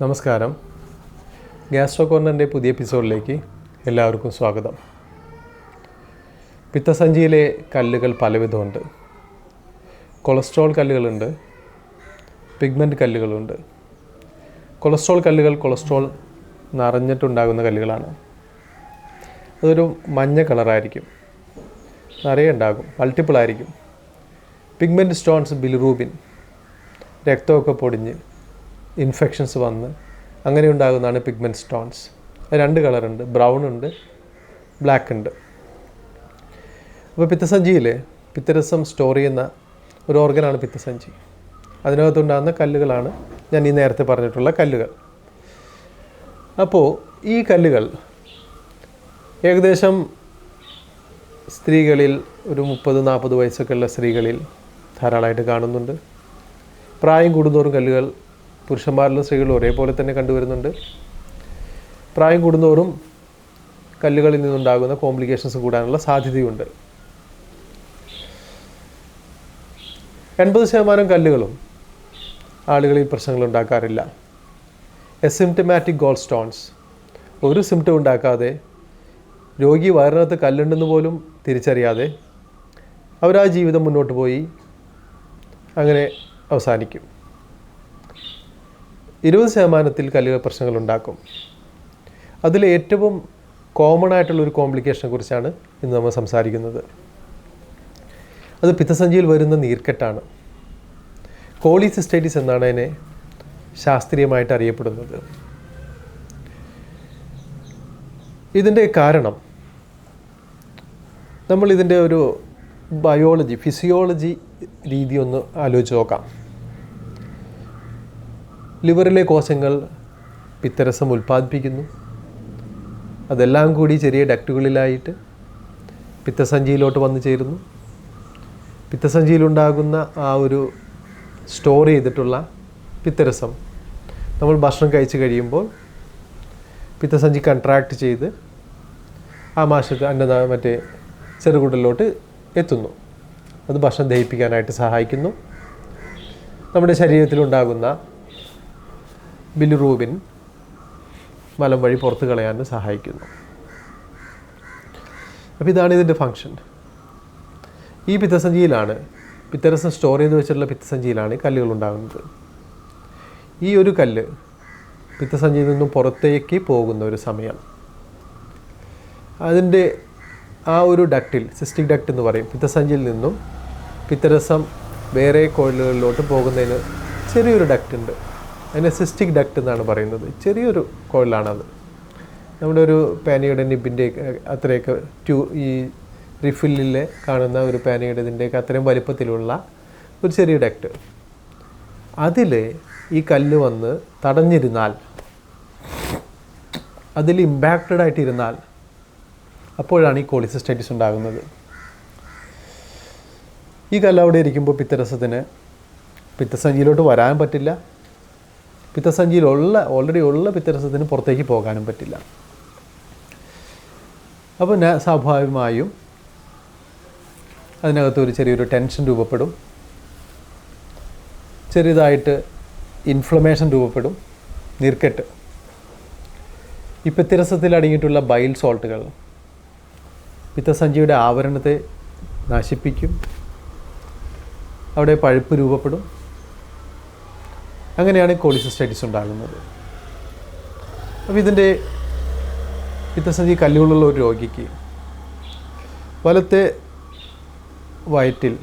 നമസ്കാരം. ഗ്യാസ്ട്രോ കോർണറിൻ്റെ പുതിയ എപ്പിസോഡിലേക്ക് എല്ലാവർക്കും സ്വാഗതം. പിത്തസഞ്ചിയിലെ കല്ലുകൾ പലവിധമുണ്ട്. കൊളസ്ട്രോൾ കല്ലുകളുണ്ട്, പിഗ്മെൻറ്റ് കല്ലുകളുണ്ട്. കൊളസ്ട്രോൾ കല്ലുകൾ കൊളസ്ട്രോൾ നിറഞ്ഞിട്ടുണ്ടാകുന്ന കല്ലുകളാണ്. അതൊരു മഞ്ഞ കളറായിരിക്കും, നിറയെ ഉണ്ടാകും, മൾട്ടിപ്പിളായിരിക്കും. പിഗ്മെൻറ്റ് സ്റ്റോൺസ് ബിലിറൂബിൻ, രക്തമൊക്കെ പൊടിഞ്ഞ് ഇൻഫെക്ഷൻസ് വന്ന് അങ്ങനെ ഉണ്ടാകുന്നതാണ് പിഗ്മെൻറ്റ് സ്റ്റോൺസ്. രണ്ട് കളറുണ്ട്, ബ്രൗൺ ഉണ്ട്, ബ്ലാക്ക് ഉണ്ട്. അപ്പോൾ പിത്തസഞ്ചിയിൽ പിത്തരസം സ്റ്റോർ ചെയ്യുന്ന ഒരു ഓർഗനാണ് പിത്തസഞ്ചി. അതിനകത്തുണ്ടാകുന്ന കല്ലുകളാണ് ഞാൻ ഈ നേരത്തെ പറഞ്ഞിട്ടുള്ള കല്ലുകൾ. അപ്പോൾ ഈ കല്ലുകൾ ഏകദേശം സ്ത്രീകളിൽ ഒരു 30-40 വയസ്സൊക്കെ ഉള്ള സ്ത്രീകളിൽ ധാരാളമായിട്ട് കാണുന്നുണ്ട്. പ്രായം കൂടുന്തോറും കല്ലുകൾ പുരുഷന്മാരിലും സ്ത്രീകളിലും ഒരേപോലെ തന്നെ കണ്ടുവരുന്നുണ്ട്. പ്രായം കൂടുന്തോറും കല്ലുകളിൽ നിന്നുണ്ടാകുന്ന കോംപ്ലിക്കേഷൻസ് കൂടാനുള്ള സാധ്യതയുണ്ട്. 80% കല്ലുകളും ആളുകളിൽ പ്രശ്നങ്ങൾ ഉണ്ടാക്കാറില്ല. എസിംപ്റ്റമാറ്റിക് ഗോൾ സ്റ്റോൺസ്, ഒരു സിംറ്റം ഉണ്ടാക്കാതെ രോഗി വയറിനകത്ത് കല്ലുണ്ടെന്ന് പോലും തിരിച്ചറിയാതെ അവരാ ജീവിതം മുന്നോട്ട് പോയി അങ്ങനെ അവസാനിക്കും. 20% കല്ലുകൾ പ്രശ്നങ്ങളുണ്ടാക്കും. അതിൽ ഏറ്റവും കോമൺ ആയിട്ടുള്ളൊരു കോംപ്ലിക്കേഷനെ കുറിച്ചാണ് ഇന്ന് നമ്മൾ സംസാരിക്കുന്നത്. അത് പിത്തസഞ്ചിയിൽ വരുന്ന നീർക്കെട്ടാണ്. കോളിസിസ്റ്റൈറ്റിസ് എന്നാണ് അതിനെ ശാസ്ത്രീയമായിട്ട് അറിയപ്പെടുന്നത്. ഇതിൻ്റെ കാരണം നമ്മളിതിൻ്റെ ഒരു ബയോളജി, ഫിസിയോളജി രീതി ഒന്ന് ആലോചിച്ച് നോക്കാം. ലിവറിലെ കോശങ്ങൾ പിത്തരസം ഉൽപ്പാദിപ്പിക്കുന്നു. അതെല്ലാം കൂടി ചെറിയ ഡക്റ്റുകളിലായിട്ട് പിത്തസഞ്ചിയിലോട്ട് വന്നു ചേരുന്നു. പിത്തസഞ്ചിയിലുണ്ടാകുന്ന ആ ഒരു സ്റ്റോർ ചെയ്തിട്ടുള്ള പിത്തരസം നമ്മൾ ഭക്ഷണം കഴിച്ച് കഴിയുമ്പോൾ പിത്തസഞ്ചി കൺട്രാക്ട് ചെയ്ത് ആമാശയത്തിൽ മറ്റേ ചെറുകുടലിലോട്ട് എത്തുന്നു. അത് ഭക്ഷണം ദഹിപ്പിക്കാനായിട്ട് സഹായിക്കുന്നു. നമ്മുടെ ശരീരത്തിലുണ്ടാകുന്ന ബിലിറൂബിൻ മലം വഴി പുറത്ത് കളയാൻ സഹായിക്കുന്നു. അപ്പോൾ ഇതാണ് ഇതിൻ്റെ ഫങ്ഷൻ. ഈ പിത്തസഞ്ചിയിലാണ്, പിത്തരസം സ്റ്റോർ ചെയ്ത് വെച്ചിട്ടുള്ള പിത്തസഞ്ചിയിലാണ് കല്ലുകൾ ഉണ്ടാകുന്നത്. ഈ ഒരു കല്ല് പിത്തസഞ്ചിയിൽ നിന്നും പുറത്തേക്ക് പോകുന്ന ഒരു സമയം അതിൻ്റെ ആ ഒരു ഡക്റ്റിൽ, സിസ്റ്റിക് ഡക്റ്റ് എന്ന് പറയും, പിത്തസഞ്ചിയിൽ നിന്നും പിത്തരസം വേറെ കോയിലുകളിലോട്ട് പോകുന്നതിന് ചെറിയൊരു ഡക്റ്റ് ഉണ്ട്. അതിനെ സിസ്റ്റിക് ഡക്റ്റ് എന്നാണ് പറയുന്നത്. ചെറിയൊരു കോയിലാണത്. നമ്മുടെ ഒരു പാനയുടെ നിബിൻ്റെ അത്രയൊക്കെ ഈ റിഫില്ലിൽ കാണുന്ന ഒരു പാനയുടെ ഇതിൻ്റെയൊക്കെ അത്രയും വലിപ്പത്തിലുള്ള ഒരു ചെറിയ ഡക്റ്റ്. അതിൽ ഈ കല്ല് വന്ന് തടഞ്ഞിരുന്നാൽ, അതിൽ ഇമ്പാക്റ്റഡ് ആയിട്ടിരുന്നാൽ അപ്പോഴാണ് ഈ കോളിസിസ്റ്റൈറ്റിസ് ഉണ്ടാകുന്നത്. ഈ കല്ല് അവിടെ ഇരിക്കുമ്പോൾ പിത്തരസത്തിന് പിത്തസഞ്ചിയിലോട്ട് വരാൻ പറ്റില്ല. പിത്തസഞ്ചിയിലുള്ള ഓൾറെഡി ഉള്ള പിത്തരസത്തിന് പുറത്തേക്ക് പോകാനും പറ്റില്ല. അപ്പോൾ സ്വാഭാവികമായും അതിനകത്തൊരു ചെറിയൊരു ടെൻഷൻ രൂപപ്പെടും. ചെറിയതായിട്ട് ഇൻഫ്ലമേഷൻ രൂപപ്പെടും, നീർക്കെട്ട്. ഈ പിത്തരസത്തിൽ അടങ്ങിയിട്ടുള്ള ബൈൽ സോൾട്ടുകൾ പിത്തസഞ്ചിയുടെ ആവരണത്തെ നശിപ്പിക്കും. അവിടെ പഴുപ്പ് രൂപപ്പെടും. അങ്ങനെയാണ് കോളിസിസ്റ്റൈറ്റിസ് ഉണ്ടാകുന്നത്. അപ്പോൾ ഇതിൻ്റെ പിത്തസഞ്ചി കല്ലുകളുള്ള ഒരു രോഗിക്ക് വലത്തെ വയറ്റിൽ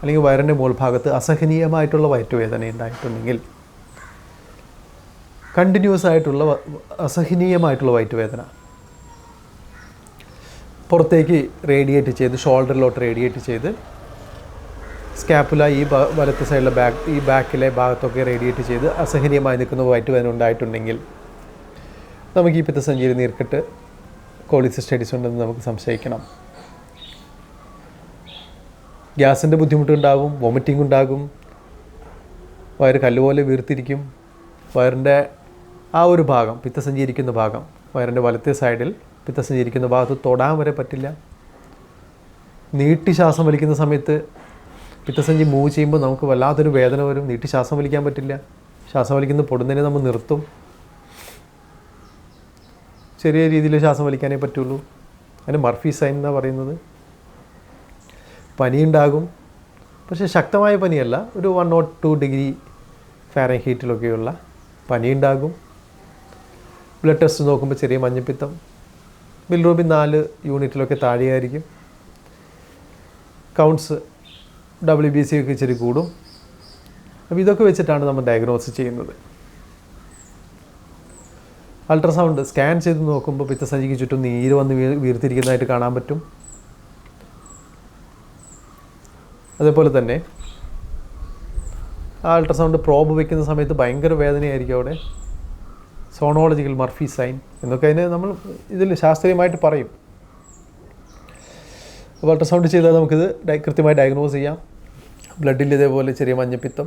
അല്ലെങ്കിൽ വയറിൻ്റെ മുകൾ ഭാഗത്ത് അസഹനീയമായിട്ടുള്ള വയറ്റുവേദന ഉണ്ടായിട്ടുണ്ടെങ്കിൽ, കണ്ടിന്യൂസ് ആയിട്ടുള്ള അസഹനീയമായിട്ടുള്ള വയറ്റുവേദന പുറത്തേക്ക് റേഡിയേറ്റ് ചെയ്ത് ഷോൾഡറിലോട്ട് റേഡിയേറ്റ് ചെയ്ത് സ്കാപ്പുല ഈ വലത്തെ സൈഡിലെ ഈ ബാക്കിലെ ഭാഗത്തൊക്കെ റേഡിയേറ്റ് ചെയ്ത് അസഹനീയമായി നിൽക്കുന്ന വയറ്റുവേദന ഉണ്ടായിട്ടുണ്ടെങ്കിൽ നമുക്ക് ഈ പിത്തസഞ്ചിയിൽ നീർക്കെട്ട് കോളിസിസ്റ്റൈറ്റിസ് ഉണ്ടെന്ന് നമുക്ക് സംശയിക്കണം. ഗ്യാസിൻ്റെ ബുദ്ധിമുട്ടുണ്ടാകും, വോമിറ്റിംഗ് ഉണ്ടാകും, വയറ് കല്ലുപോലെ വീർത്തിരിക്കും. വയറിൻ്റെ ആ ഒരു ഭാഗം, പിത്തസഞ്ചി ഇരിക്കുന്ന ഭാഗം, വയറിൻ്റെ വലത്തെ സൈഡിൽ പിത്തസഞ്ചി ഇരിക്കുന്ന ഭാഗത്ത് തൊടാൻ വരെ പറ്റില്ല. നീട്ടി ശ്വാസം വലിക്കുന്ന സമയത്ത് പിത്തസഞ്ചി മൂവ് ചെയ്യുമ്പോൾ നമുക്ക് വല്ലാത്തൊരു വേദന വരും. നീട്ടി ശ്വാസം വലിക്കാൻ പറ്റില്ല. ശ്വാസം വലിക്കുന്നത് പൊടുന്നതിനെ നമ്മൾ നിർത്തും. ചെറിയ രീതിയിൽ ശ്വാസം വലിക്കാനേ പറ്റുള്ളൂ. അതിന് മർഫി സൈൻ എന്നാണ് പറയുന്നത്. പനിയുണ്ടാകും, പക്ഷേ ശക്തമായ പനിയല്ല. ഒരു 102 ഡിഗ്രി ഫാരൻഹീറ്റിലൊക്കെയുള്ള പനിയുണ്ടാകും. ബ്ലഡ് ടെസ്റ്റ് നോക്കുമ്പോൾ ചെറിയ മഞ്ഞപ്പിത്തം, ബിലിറൂബിൻ 4 യൂണിറ്റിലൊക്കെ താഴെയായിരിക്കും. കൗണ്ട്സ് WBC ഒക്കെ ഇച്ചിരി കൂടും. അപ്പോൾ ഇതൊക്കെ വെച്ചിട്ടാണ് നമ്മൾ ഡയഗ്നോസ് ചെയ്യുന്നത്. അൾട്രാസൗണ്ട് സ്കാൻ ചെയ്ത് നോക്കുമ്പോൾ പിത്തസഞ്ചിക്ക് ചുറ്റും നീര് വന്ന് വീർത്തിരിക്കുന്നതായിട്ട് കാണാൻ പറ്റും. അതേപോലെ തന്നെ ആ അൾട്രാസൗണ്ട് പ്രോബ് വയ്ക്കുന്ന സമയത്ത് ഭയങ്കര വേദനയായിരിക്കും അവിടെ. സോണോളജിക്കൽ മർഫി സൈൻ എന്നൊക്കെ അതിന് നമ്മൾ ഇതിൽ ശാസ്ത്രീയമായിട്ട് പറയും. അപ്പോൾ അൾട്രാസൗണ്ട് ചെയ്താൽ നമുക്കിത് കൃത്യമായി ഡയഗ്നോസ് ചെയ്യാം. ബ്ലഡിൽ ഇതേപോലെ ചെറിയ മഞ്ഞപ്പിത്തം,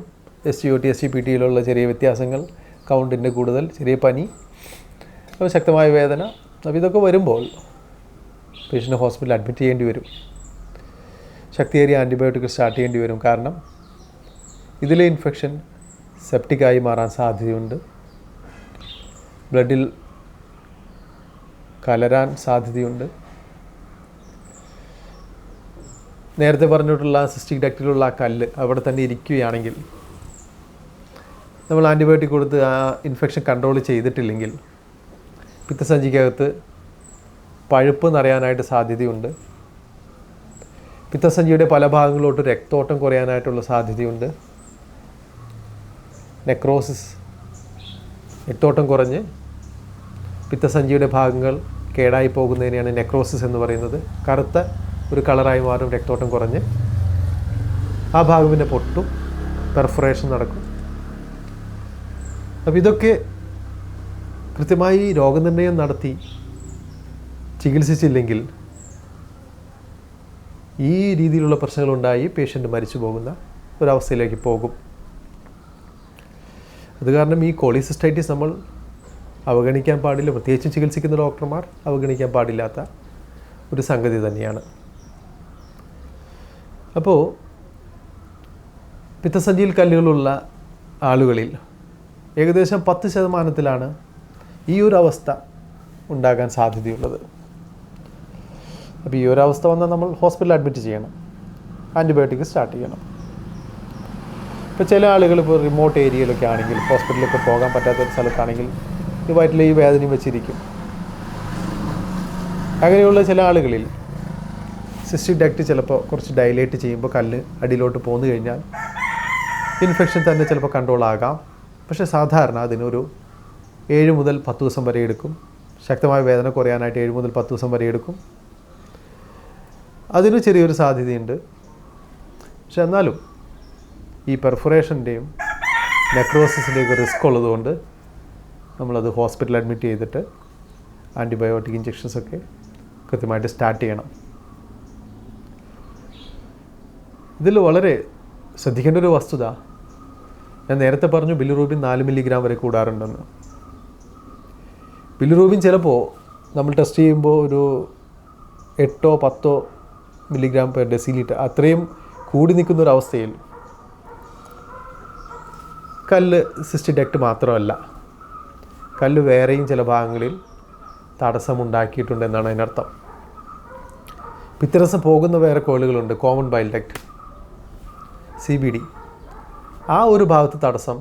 SGOT SGPTയിലുള്ള ചെറിയ വ്യത്യാസങ്ങൾ, കൗണ്ടിൻ്റെ കൂടുതൽ, ചെറിയ പനി, അപ്പോൾ ശക്തമായ വേദന. അപ്പോൾ ഇതൊക്കെ വരുമ്പോൾ പേഷ്യൻ്റ് ഹോസ്പിറ്റലിൽ അഡ്മിറ്റ് ചെയ്യേണ്ടി വരും. ശക്തിയേറിയ ആൻറ്റിബയോട്ടിക് സ്റ്റാർട്ട് ചെയ്യേണ്ടി വരും. കാരണം ഇതിലെ ഇൻഫെക്ഷൻ സെപ്റ്റിക്കായി മാറാൻ സാധ്യതയുണ്ട്. ബ്ലഡിൽ കലരാൻ സാധ്യതയുണ്ട്. നേരത്തെ പറഞ്ഞിട്ടുള്ള സിസ്റ്റിക് ഡക്റ്റിലുള്ള ആ കല്ല് അവിടെ തന്നെ ഇരിക്കുകയാണെങ്കിൽ, നമ്മൾ ആൻറ്റിബയോട്ടിക് കൊടുത്ത് ആ ഇൻഫെക്ഷൻ കൺട്രോൾ ചെയ്തിട്ടില്ലെങ്കിൽ പിത്തസഞ്ചിക്കകത്ത് പഴുപ്പ് നിറയാനായിട്ട് സാധ്യതയുണ്ട്. പിത്തസഞ്ചിയുടെ പല ഭാഗങ്ങളിലോട്ട് രക്തോട്ടം കുറയാനായിട്ടുള്ള സാധ്യതയുണ്ട്. നെക്രോസിസ്, രക്തോട്ടം കുറഞ്ഞ് പിത്തസഞ്ചിയുടെ ഭാഗങ്ങൾ കേടായി പോകുന്നതിനെയാണ് നെക്രോസിസ് എന്ന് പറയുന്നത്. കറുത്ത ഒരു കളറായി മാറും രക്തോട്ടം കുറഞ്ഞ്. ആ ഭാഗം പിന്നെ പൊട്ടും, പെർഫറേഷൻ നടക്കും. അപ്പോൾ ഇതൊക്കെ കൃത്യമായി രോഗനിർണയം നടത്തി ചികിത്സിച്ചില്ലെങ്കിൽ ഈ രീതിയിലുള്ള പ്രശ്നങ്ങളുണ്ടായി പേഷ്യൻ്റ് മരിച്ചു പോകുന്ന ഒരവസ്ഥയിലേക്ക് പോകും. അത് കാരണം ഈ കോളിസിസ്റ്റൈറ്റിസ് നമ്മൾ അവഗണിക്കാൻ പാടില്ല. പ്രത്യേകിച്ചും ചികിത്സിക്കുന്ന ഡോക്ടർമാർ അവഗണിക്കാൻ പാടില്ലാത്ത ഒരു സംഗതി തന്നെയാണ്. അപ്പോൾ പിത്തസഞ്ചിയിൽ കല്ലുകളുള്ള ആളുകളിൽ ഏകദേശം 10% ഈ ഒരു അവസ്ഥ ഉണ്ടാകാൻ സാധ്യതയുള്ളത്. അപ്പോൾ ഈ ഒരു അവസ്ഥ വന്നാൽ നമ്മൾ ഹോസ്പിറ്റലിൽ അഡ്മിറ്റ് ചെയ്യണം, ആൻറ്റിബയോട്ടിക് സ്റ്റാർട്ട് ചെയ്യണം. ഇപ്പോൾ ചില ആളുകൾ ഇപ്പോൾ റിമോട്ട് ഏരിയയിലൊക്കെ ആണെങ്കിൽ, ഹോസ്പിറ്റലിലൊക്കെ പോകാൻ പറ്റാത്തൊരു സ്ഥലത്താണെങ്കിൽ ഈ വയറ്റിൽ ഈ വേദനയും വെച്ചിരിക്കും. അങ്ങനെയുള്ള ചില ആളുകളിൽ സിസ്റ്റിക് ഡക്റ്റ് ചിലപ്പോൾ കുറച്ച് ഡൈലേറ്റ് ചെയ്യുമ്പോൾ കല്ല് അടിയിലോട്ട് പോന്നു കഴിഞ്ഞാൽ ഇൻഫെക്ഷൻ തന്നെ ചിലപ്പോൾ കൺട്രോൾ ആകാം. പക്ഷേ സാധാരണ അതിനൊരു 7 മുതൽ 10 ദിവസം വരെ എടുക്കും. ശക്തമായ വേദന കുറയാനായിട്ട് 7 മുതൽ 10 ദിവസം വരെ എടുക്കും. അതിന് ചെറിയൊരു സാധ്യതയുണ്ട്. പക്ഷെ എന്നാലും ഈ പെർഫറേഷൻ്റെയും നെക്രോസിസിൻ്റെയൊക്കെ റിസ്ക് ഉള്ളതുകൊണ്ട് നമ്മളത് ഹോസ്പിറ്റലിൽ അഡ്മിറ്റ് ചെയ്തിട്ട് ആൻറ്റിബയോട്ടിക് ഇഞ്ചക്ഷൻസൊക്കെ കൃത്യമായിട്ട് സ്റ്റാർട്ട് ചെയ്യണം. ഇതിൽ വളരെ ശ്രദ്ധിക്കേണ്ട ഒരു വസ്തുത, ഞാൻ നേരത്തെ പറഞ്ഞു ബിലിറൂബിൻ 4 മില്ലിഗ്രാം വരെ കൂടാറുണ്ടെന്ന്. ബിലിറൂബിൻ ചിലപ്പോൾ നമ്മൾ ടെസ്റ്റ് ചെയ്യുമ്പോൾ ഒരു 8-10 മില്ലിഗ്രാം പെർ ഡെസിലിറ്റർ അത്രയും കൂടി നിൽക്കുന്നൊരവസ്ഥയിൽ കല്ല് സിസ്റ്റിക് ഡക്റ്റ് മാത്രമല്ല, കല്ല് വേറെയും ചില ഭാഗങ്ങളിൽ തടസ്സമുണ്ടാക്കിയിട്ടുണ്ടെന്നാണ് അതിനർത്ഥം. പിത്തരസം പോകുന്ന വേറെ കോളുകളുണ്ട്, കോമൺ ബൈൽ ഡക്റ്റ്, CBD. ആ ഒരു ഭാഗത്ത് തടസ്സം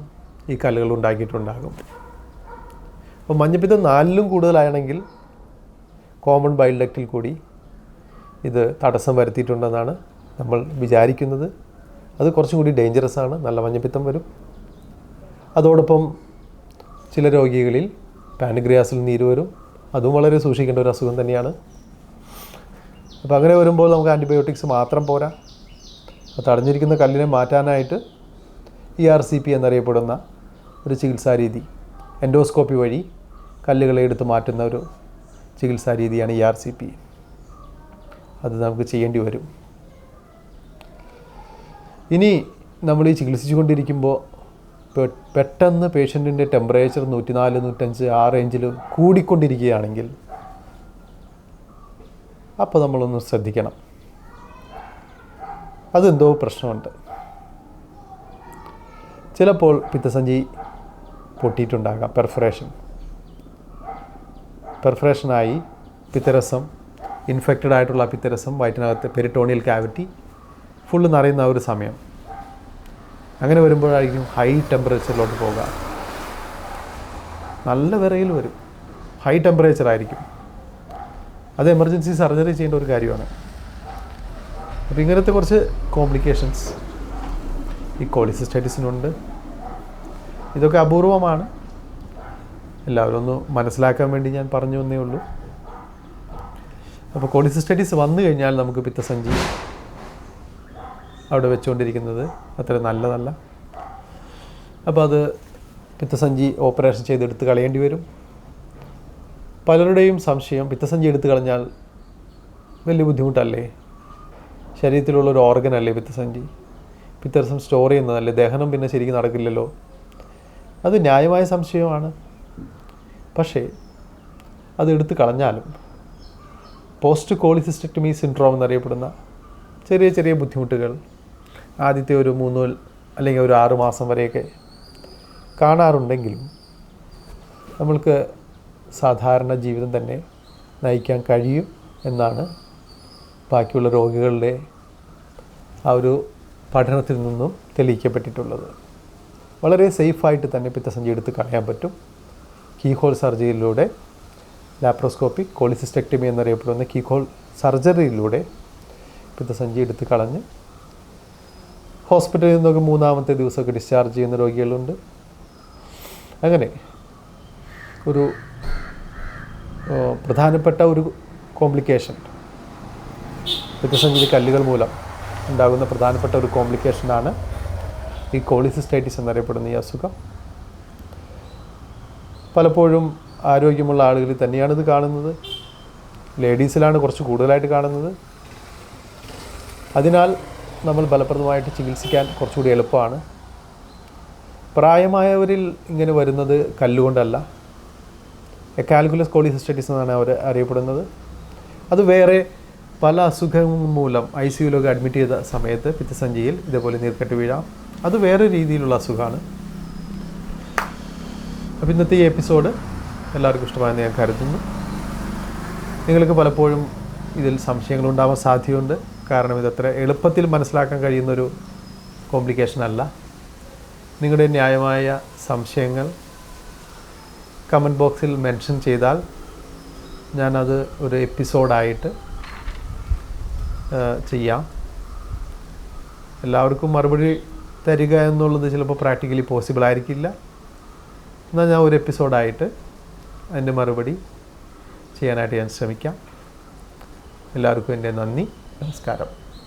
ഈ കല്ലുകൾ ഉണ്ടാക്കിയിട്ടുണ്ടാകും. അപ്പോൾ മഞ്ഞപ്പിത്തം 4ലും കൂടുതലാണെങ്കിൽ കോമൺ ബൈൽ ഡക്റ്റിൽ കൂടി ഇത് തടസ്സം വരുത്തിയിട്ടുണ്ടെന്നാണ് നമ്മൾ വിചാരിക്കുന്നത്. അത് കുറച്ചും കൂടി ഡേഞ്ചറസ് ആണ്, നല്ല മഞ്ഞപ്പിത്തം വരും. അതോടൊപ്പം ചില രോഗികളിൽ പാൻക്രിയാസിൽ നീര് വരും. അതും വളരെ സൂക്ഷിക്കേണ്ട ഒരു അസുഖം തന്നെയാണ്. അപ്പോൾ അങ്ങനെ വരുമ്പോൾ നമുക്ക് ആൻറ്റിബയോട്ടിക്സ് മാത്രം പോരാ. തടഞ്ഞിരിക്കുന്ന കല്ലിനെ മാറ്റാനായിട്ട് ERCP എന്നറിയപ്പെടുന്ന ഒരു ചികിത്സാ രീതി, എൻഡോസ്കോപ്പി വഴി കല്ലുകളെ എടുത്ത് മാറ്റുന്ന ഒരു ചികിത്സാ രീതിയാണ് ERCP. അത് നമുക്ക് ചെയ്യേണ്ടി വരും. ഇനി നമ്മൾ ഈ ചികിത്സിച്ചുകൊണ്ടിരിക്കുമ്പോൾ പെട്ടെന്ന് പേഷ്യൻറ്റിൻ്റെ ടെമ്പറേച്ചർ 104-105 ആ റേഞ്ചിൽ കൂടിക്കൊണ്ടിരിക്കുകയാണെങ്കിൽ അപ്പോൾ നമ്മളൊന്ന് ശ്രദ്ധിക്കണം, അതെന്തോ പ്രശ്നമുണ്ട്. ചിലപ്പോൾ പിത്തസഞ്ചി പൊട്ടിയിട്ടുണ്ടാകാം. പെർഫറേഷനായി പിത്തരസം, ഇൻഫെക്റ്റഡ് ആയിട്ടുള്ള പിത്തരസം വയറ്റിനകത്ത് പെരിറ്റോണിയൽ കാവിറ്റി ഫുള്ള് നിറയുന്ന ഒരു സമയം. അങ്ങനെ വരുമ്പോഴായിരിക്കും ഹൈ ടെമ്പറേച്ചറിലോട്ട് പോകുക. നല്ല വിറയിൽ വരും, ഹൈ ടെമ്പറേച്ചറായിരിക്കും. അത് എമർജൻസി സർജറി ചെയ്യേണ്ട ഒരു കാര്യമാണ്. അപ്പോൾ ഇങ്ങനത്തെ കുറച്ച് കോംപ്ലിക്കേഷൻസ് ഈ കോളിസിസ്റ്റൈറ്റിസിനുണ്ട്. ഇതൊക്കെ അപൂർവമാണ്. എല്ലാവരും ഒന്ന് മനസ്സിലാക്കാൻ വേണ്ടി ഞാൻ പറഞ്ഞു എന്നേ ഉള്ളൂ. അപ്പോൾ കോളിസിസ്റ്റൈറ്റിസ് വന്നു കഴിഞ്ഞാൽ നമുക്ക് പിത്തസഞ്ചി അവിടെ വെച്ചുകൊണ്ടിരിക്കുന്നത് അത്ര നല്ലതല്ല. അപ്പോൾ അത് പിത്തസഞ്ചി ഓപ്പറേഷൻ ചെയ്തെടുത്ത് കളയേണ്ടി വരും. പലരുടെയും സംശയം, പിത്തസഞ്ചി എടുത്തു കളഞ്ഞാൽ വലിയ ബുദ്ധിമുട്ടല്ലേ? ശരീരത്തിലുള്ളൊരു ഓർഗൻ അല്ലേ പിത്തസഞ്ചി? പിത്തരസം സ്റ്റോർ ചെയ്യുന്നതല്ലേ? ദഹനം പിന്നെ ശരിക്കും നടക്കില്ലല്ലോ. അത് ന്യായമായ സംശയമാണ്. പക്ഷേ അത് എടുത്തു കളഞ്ഞാലും പോസ്റ്റ് കോളിസിസ്റ്റക്ടമി സിൻഡ്രോം എന്നറിയപ്പെടുന്ന ചെറിയ ചെറിയ ബുദ്ധിമുട്ടുകൾ ആദ്യത്തെ ഒരു 3 അല്ലെങ്കിൽ ഒരു 6 മാസം വരെയൊക്കെ കാണാറുണ്ടെങ്കിലും നമ്മൾക്ക് സാധാരണ ജീവിതം തന്നെ നയിക്കാൻ കഴിയും എന്നാണ് ബാക്കിയുള്ള രോഗികളുടെ ആ ഒരു പഠനത്തിൽ നിന്നും തെളിയിക്കപ്പെട്ടിട്ടുള്ളത്. വളരെ സേഫായിട്ട് തന്നെ പിത്തസഞ്ചി എടുത്ത് കളയാൻ പറ്റും. കീഹോൾ സർജറിയിലൂടെ, ലാപ്രോസ്കോപ്പിക് കോളിസിസ്റ്റക്ടമി എന്നറിയപ്പെടുന്ന കീഹോൾ സർജറിയിലൂടെ പിത്തസഞ്ചി എടുത്ത് കളഞ്ഞ് ഹോസ്പിറ്റലിൽ നിന്നൊക്കെ 3-ാമത്തെ ദിവസമൊക്കെ ഡിസ്ചാർജ് ചെയ്യുന്ന രോഗികളുണ്ട്. അങ്ങനെ ഒരു പ്രധാനപ്പെട്ട ഒരു കോംപ്ലിക്കേഷൻ, പിത്തസഞ്ചിയിലെ കല്ലുകൾ മൂലം ഉണ്ടാകുന്ന പ്രധാനപ്പെട്ട ഒരു കോംപ്ലിക്കേഷനാണ് ഈ കോളിസിസ്റ്റൈറ്റിസ് എന്നറിയപ്പെടുന്ന ഈ അസുഖം. പലപ്പോഴും ആരോഗ്യമുള്ള ആളുകളിൽ തന്നെയാണിത് കാണുന്നത്. ലേഡീസിലാണ് കുറച്ച് കൂടുതലായിട്ട് കാണുന്നത്. അതിനാൽ നമ്മൾ ഫലപ്രദമായിട്ട് ചികിത്സിക്കാൻ കുറച്ചുകൂടി എളുപ്പമാണ്. പ്രായമായവരിൽ ഇങ്ങനെ വരുന്നത് കല്ലുകൊണ്ടല്ല, കാൽക്കുലസ് കോളിസിസ്റ്റൈറ്റിസ് എന്നാണ് അവർ അറിയപ്പെടുന്നത്. അത് വേറെ പല അസുഖങ്ങൾ മൂലം ICUയിലൊക്കെ അഡ്മിറ്റ് ചെയ്ത സമയത്ത് പിത്തസഞ്ചിയിൽ ഇതേപോലെ നീർക്കെട്ട് വീഴാം. അത് വേറെ രീതിയിലുള്ള അസുഖമാണ്. അപ്പോൾ ഇന്നത്തെ ഈ എപ്പിസോഡ് എല്ലാവർക്കും ഇഷ്ടമായെന്ന് ഞാൻ കരുതുന്നു. നിങ്ങൾക്ക് പലപ്പോഴും ഇതിൽ സംശയങ്ങളുണ്ടാവാൻ സാധ്യതയുണ്ട്. കാരണം ഇതത്ര എളുപ്പത്തിൽ മനസ്സിലാക്കാൻ കഴിയുന്നൊരു കോംപ്ലിക്കേഷൻ അല്ല. നിങ്ങളുടെ ന്യായമായ സംശയങ്ങൾ കമൻറ്റ് ബോക്സിൽ മെൻഷൻ ചെയ്താൽ ഞാനത് ഒരു എപ്പിസോഡായിട്ട് ചെയ്യാം. എല്ലാവർക്കും മറുപടി തരിക എന്നുള്ളത് ചിലപ്പോൾ പ്രാക്ടിക്കലി പോസിബിൾ ആയിരിക്കില്ല. എന്നാൽ ഞാൻ ഒരു എപ്പിസോഡായിട്ട് അതിൻ്റെ മറുപടി ചെയ്യാനായിട്ട് ഞാൻ ശ്രമിക്കാം. എല്ലാവർക്കും എൻ്റെ നന്ദി, നമസ്കാരം.